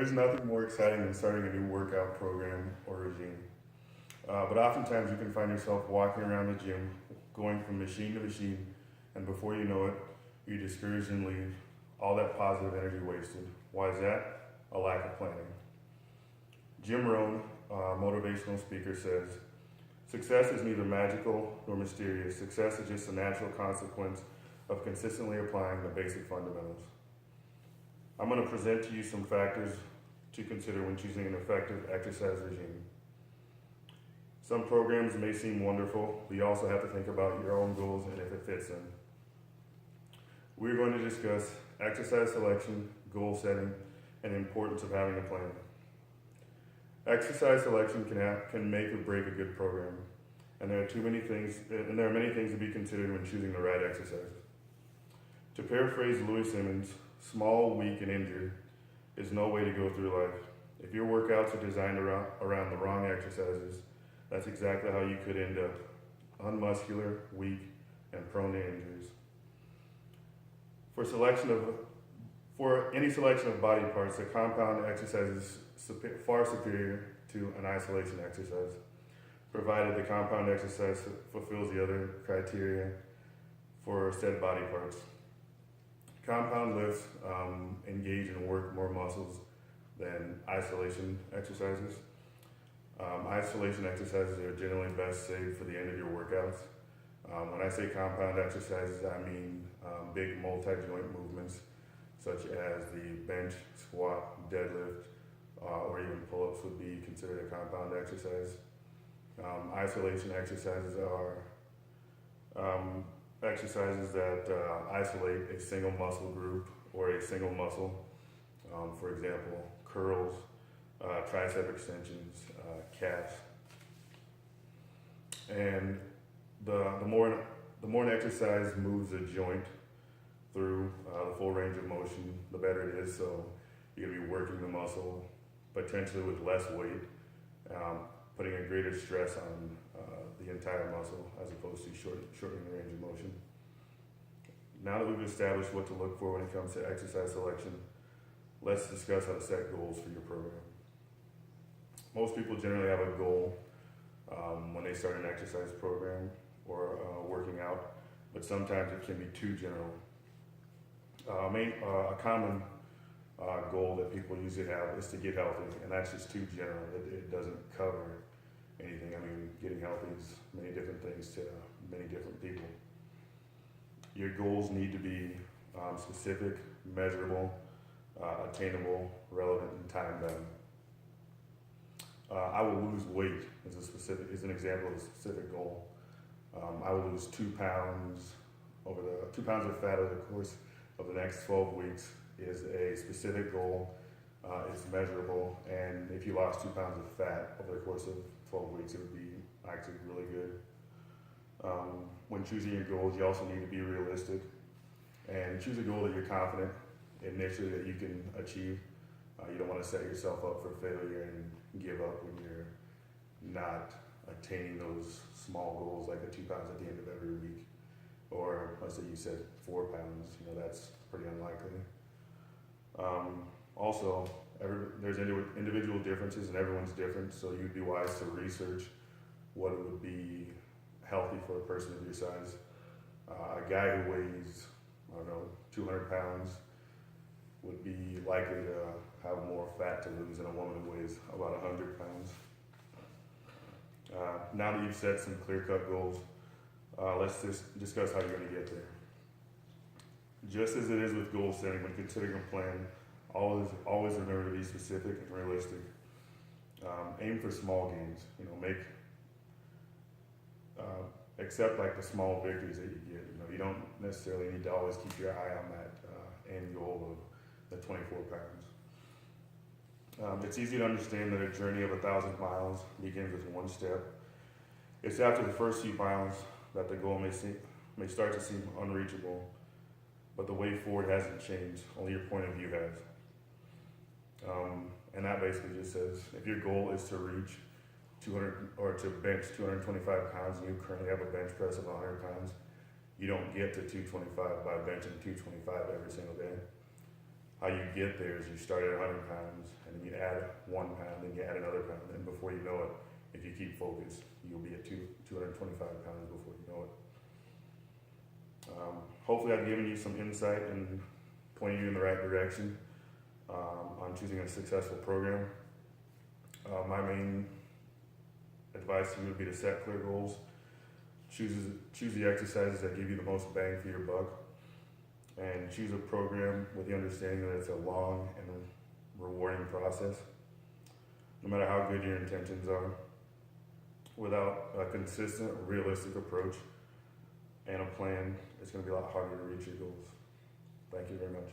There's nothing more exciting than starting a new workout program or regime. But oftentimes you can find yourself walking around the gym, going from machine to machine, and before you know it, you discourage and leave. All that positive energy wasted. Why is that? A lack of planning. Jim Rohn, motivational speaker, says, "Success is neither magical nor mysterious. Success is just a natural consequence of consistently applying the basic fundamentals." I'm going to present to you some factors to consider when choosing an effective exercise regime. Some programs may seem wonderful, but you also have to think about your own goals and if it fits in. We're going to discuss exercise selection, goal setting, and the importance of having a plan. Exercise selection can make or break a good program, and there are many things to be considered when choosing the right exercise. To paraphrase Louis Simmons, small, weak, and injured is no way to go through life. If your workouts are designed around the wrong exercises, that's exactly how you could end up unmuscular, weak, and prone to injuries. For any selection of body parts, a compound exercise is far superior to an isolation exercise, provided the compound exercise fulfills the other criteria for said body parts. Compound lifts engage and work more muscles than isolation exercises. Isolation exercises are generally best saved for the end of your workouts. When I say compound exercises, I mean big multi-joint movements such as the bench, squat, deadlift, or even pull-ups would be considered a compound exercise. Isolation exercises are exercises that isolate a single muscle group or a single muscle. For example, curls, tricep extensions, calves. And the more an exercise moves a joint through the full range of motion, the better it is. So you're gonna be working the muscle potentially with less weight, putting a greater stress on the entire muscle as opposed to shortening the range of motion. Now that we've established what to look for when it comes to exercise selection, let's discuss how to set goals for your program. Most people generally have a goal when they start an exercise program or working out, but sometimes it can be too general. A common goal that people usually have is to get healthy, and that's just too general. It doesn't cover anything. I mean, getting healthy is many different things to many different people. Your goals need to be specific, measurable, attainable, relevant, and time-bound. I will lose weight is an example of a specific goal. I will lose 2 pounds 2 pounds of fat over the course of the next 12 weeks is a specific goal. It's measurable, and if you lost 2 pounds of fat over the course of 12 weeks, it would be actually really good. When choosing your goals, you also need to be realistic and choose a goal that you're confident initially that you can achieve. You don't want to set yourself up for failure and give up when you're not attaining those small goals like the 2 pounds at the end of every week. Or let's say you said 4 pounds, that's pretty unlikely. Also, there's individual differences and everyone's different, so you'd be wise to research what it would be healthy for a person of your size. A guy who weighs, 200 pounds would be likely to have more fat to lose than a woman who weighs about 100 pounds. Now that you've set some clear-cut goals, let's just discuss how you're going to get there. Just as it is with goal setting, when considering a plan, always remember to be specific and realistic. Aim for small gains. Accept like the small victories that you get. You don't necessarily need to always keep your eye on that end goal of the 24 pounds. It's easy to understand that a journey of 1,000 miles begins with one step. It's after the first few miles that the goal may start to seem unreachable, but the way forward hasn't changed, only your point of view has. And that basically just says, if your goal is to reach 200 or to bench 225 pounds and you currently have a bench press of 100 pounds, you don't get to 225 by benching 225 every single day. how you get there is you start at 100 pounds, and then you add 1 pound, then you add another pound, and before you know it, if you keep focused, you'll be at 225 pounds before you know it. Hopefully I've given you some insight and pointed you in the right direction on choosing a successful program. My main advice to you would be to set clear goals, choose the exercises that give you the most bang for your buck, and choose a program with the understanding that it's a long and rewarding process. No matter how good your intentions are, without a consistent, realistic approach and a plan, it's going to be a lot harder to reach your goals. Thank you very much.